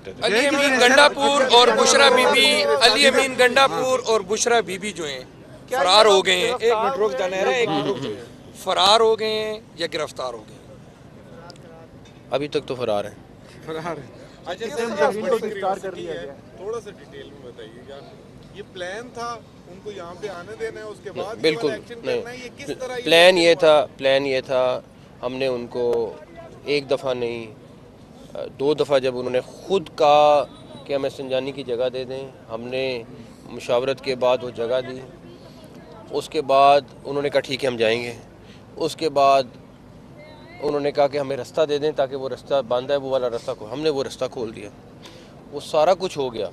सकते थे। अली अमीन गंडापुर और बुशरा बीबी, अली अमीन गंडापुर और बुशरा बीबी जो हैं फरार हो गए हैं। एक मिनट रुक जाना है, एक मिनट रुक जाइए। फरार हो गए हैं या गिरफ्तार हो गए हैं? अभी तक तो फरार हैं। फरार है। अच्छा सर, इनको गिरफ्तार कर लिया गया, थोड़ा सा डिटेल में बताइएगा। ये प्लान था उनको यहाँ पे आने देना है, उसके बाद बिल्कुल एक्शन करना है, ये किस तरह प्लान ये था हमने उनको एक दफ़ा नहीं 2 दफ़ा जब उन्होंने ख़ुद कहा कि हमें संजानी की जगह दे दें, हमने मुशावरत के बाद वो जगह दी। उसके बाद उन्होंने कहा ठीक है हम जाएंगे। उसके बाद उन्होंने कहा कि हमें रास्ता दे दें ताकि वो रास्ता बंद है वो वाला रास्ता को, हमने वो रास्ता खोल दिया। वो सारा कुछ हो गया।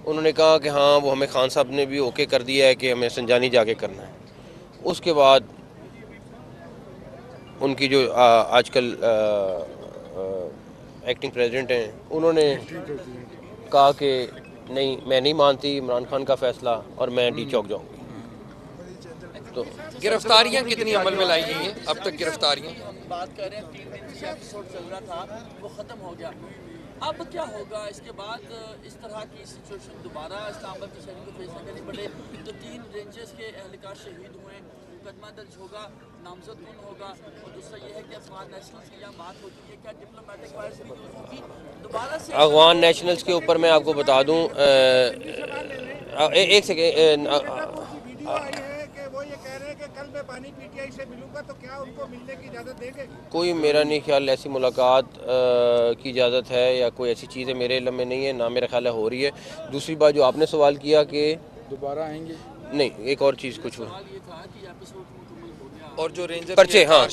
उन्होंने कहा कि हाँ वो हमें खान साहब ने भी ओके कर दिया है कि हमें संजानी जाके करना है। उसके बाद उनकी जो आजकल एक्टिंग प्रेसिडेंट हैं उन्होंने कहा कि नहीं मैं नहीं मानती इमरान खान का फ़ैसला और मैं डी चौक जाऊँगी। तो गिरफ्तारियां कितनी अमल में लाई गई हैं अब तक? गिरफ्तारियां बात कर रहे हैं 3 दिन से एपिसोड चल रहा था वो ख़त्म हो गया, अब क्या होगा इसके बाद? इस तरह की सिचुएशन दोबारा इस्लामाबाद की शहरी को फेस करनी पड़े तो 3 रेंजर्स के एहलकार शहीद हुए, मुकदमा दर्ज होगा, नामजद कौन होगा? और दूसरा ये है कि अफगान नेशनल्स की यहाँ बात होती है, क्या डिप्लोमेटिक वायर से यूज़ होगी दोबारा से? अफगान नेशनल्स के ऊपर मैं आपको बता दूँ, एक सेकेंड, कोई मेरा नहीं ख्याल ऐसी मुलाकात की इजाज़त है या कोई ऐसी चीज़ है मेरे इल्म में नहीं है, ना मेरा ख्याल है हो रही है। दूसरी बात जो आपने सवाल किया कि दोबारा आएंगे, नहीं एक और चीज़ कुछ हुआ और जो रेंजर पर्चे, हाँ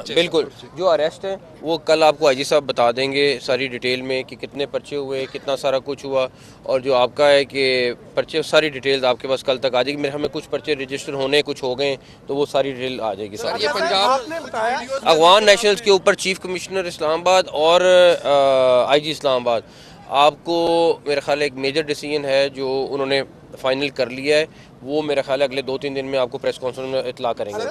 बिल्कुल, जो अरेस्ट है वो कल आपको आईजी साहब बता देंगे सारी डिटेल में कि कितने पर्चे हुए, कितना सारा कुछ हुआ। और जो आपका है कि पर्चे सारी डिटेल्स आपके पास कल तक आ जाएगी। मेरे हमें कुछ पर्चे रजिस्टर होने कुछ हो गए तो वो सारी डिटेल आ जाएगी सारी। ये पंजाब अफगान नेशनल्स के ऊपर चीफ कमिश्नर इस्लामाबाद और आईजी इस्लामाबाद आपको मेरा ख्याल एक मेजर डिसीजन है जो उन्होंने फाइनल कर लिया है, वो मेरा ख्याल है अगले 2-3 दिन में आपको प्रेस कॉन्फ्रेंस में इतला करेंगे।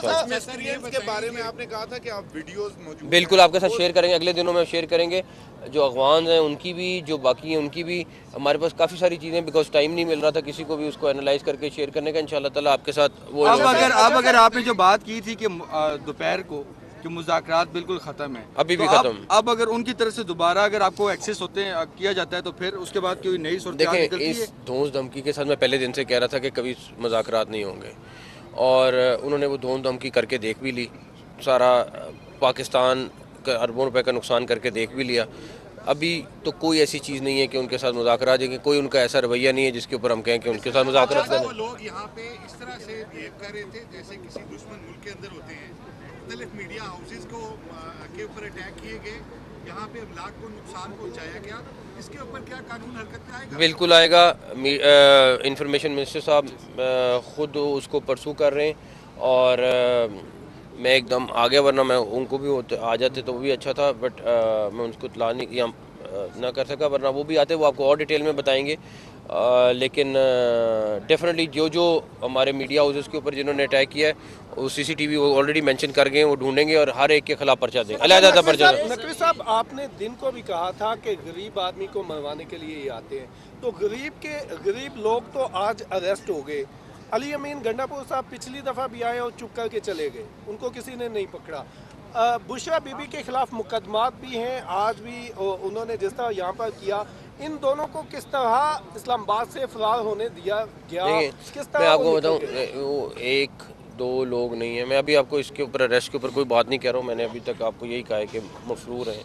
के बारे में आपने कहा था कि आप वीडियोस मौजूद बिल्कुल आपके साथ शेयर करेंगे, अगले दिनों में शेयर करेंगे। जो अफगान हैं उनकी भी, जो बाकी हैं उनकी भी, हमारे पास काफ़ी सारी चीज़ें, बिकॉज टाइम नहीं मिल रहा था किसी को भी उसको एनालाइज करके शेयर करने का। इंशाल्लाह ताला आपके साथ वो अब अगर आपने जो बात की थी कि दोपहर को कि मुज़ाकरात बिल्कुल ख़त्म है, अभी भी तो ख़त्म। अब अगर उनकी तरफ से दोबारा अगर आपको एक्सेस होते हैं किया जाता है तो फिर उसके बाद कोई नई सूरत हाल देखें, निकलती है? इस धौंस धमकी के साथ मैं पहले दिन से कह रहा था कि कभी मुज़ाकरात नहीं होंगे और उन्होंने वो धौंस धमकी करके देख भी ली, सारा पाकिस्तान का अरबों रुपए का नुकसान करके देख भी लिया। अभी तो कोई ऐसी चीज़ नहीं है कि उनके साथ मुज़ाकरात जाएंगे, कोई उनका ऐसा रवैया नहीं है जिसके ऊपर हम कहें कि उनके साथ मुज़ाकरात करें। लोग यहाँ पे इस तरह से बिहेव कर रहे थे जैसे किसी दुश्मन मुल्क के अंदर होते हैं। मुख्तलिफ मीडिया हाउसेस को के ऊपर अटैक किए गए, यहाँ पे अमलाक को नुकसान पहुँचाया गया, इसके ऊपर क्या कानून हरकत में आएगा? बिल्कुल आएगा। इंफॉर्मेशन मिनिस्टर साहब ख़ुद उसको परसू कर रहे हैं और मैं एकदम आ गया, वरना मैं उनको भी आ जाते तो वो भी अच्छा था, बट मैं उनको इत्तला नहीं या ना कर सका, वरना वो भी आते वो आपको और डिटेल में बताएंगे। लेकिन डेफिनेटली जो हमारे मीडिया हाउसेस के ऊपर जिन्होंने अटैक किया है वो CCTV वो ऑलरेडी मेंशन कर गए, वो ढूंढेंगे और हर एक के खिलाफ पर्चा देंगे, अलग-अलग पर्चा। नकवी साहब, आपने दिन को भी कहा था कि गरीब आदमी को मरवाने के लिए ही आते हैं, तो गरीब लोग तो आज अरेस्ट हो गए। अली अमीन गंडापुर साहब पिछली दफ़ा भी आए और चुप करके चले गए, उनको किसी ने नहीं पकड़ा। बुशरा बीबी के खिलाफ मुकदमात भी हैं, आज भी उन्होंने जिस तरह यहाँ पर किया, इन दोनों को किस तरह इस्लामाबाद से फरार होने दिया गया? किस तरह? मैं आपको बताऊँ, वो 1-2 लोग नहीं है। मैं अभी आपको इसके ऊपर अरेस्ट के ऊपर कोई बात नहीं कह रहा हूँ, मैंने अभी तक आपको यही कहा है कि मफरूर हैं,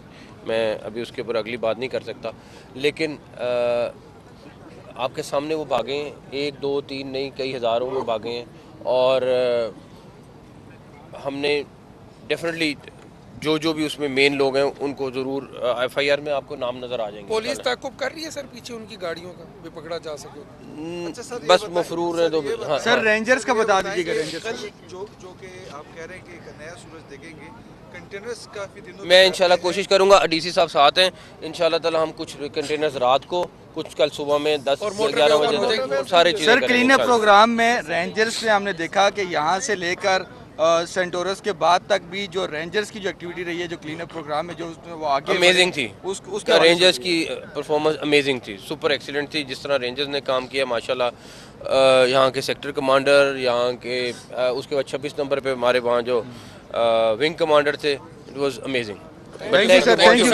मैं अभी उसके ऊपर अगली बात नहीं कर सकता। लेकिन आपके सामने वो भागे हैं, 1-2-3 नहीं कई हज़ारों में भागे हैं और हमने डेफिनेटली जो भी उसमें मेन लोग हैं उनको ज़रूर FIR में आपको नाम नज़र आ जाएंगे। पुलिस ताक़ुब कर रही है सर पीछे उनकी गाड़ियों का भी पकड़ा जा सके? बस मफरूर है तो हाँ, सर रेंजर्स का बता दीजिएगा। रेंजर्स जो कि आप कह रहे हैं कि एक नया सूरज देखेंगे, कंटेनर्स काफ़ी दिनों मैं इंशाल्लाह कोशिश करूंगा, DC साहब साथ हैं, इंशाल्लाह ताला हम कुछ कंटेनर्स रात को, कुछ कल सुबह में 10-11 बजे तक सारे चीज़ें सर क्लीन अप प्रोग्राम में रेंजर्स से हमने देखा कि यहाँ से लेकर सेंटोरस के बाद तक भी जो रेंजर्स की जो एक्टिविटी रही है, जो क्लीन अप प्रोग्राम है, जो वो आगे अमेजिंग थी। उसका रेंजर्स की परफॉर्मेंस अमेजिंग थी, सुपर एक्सीलेंट थी। जिस तरह रेंजर्स ने काम किया माशाल्लाह, यहाँ के सेक्टर कमांडर, यहाँ के उसके बाद 26 नंबर पे हमारे वहाँ जो विंग कमांडर थे, it was amazing. Thank you sir, thank you.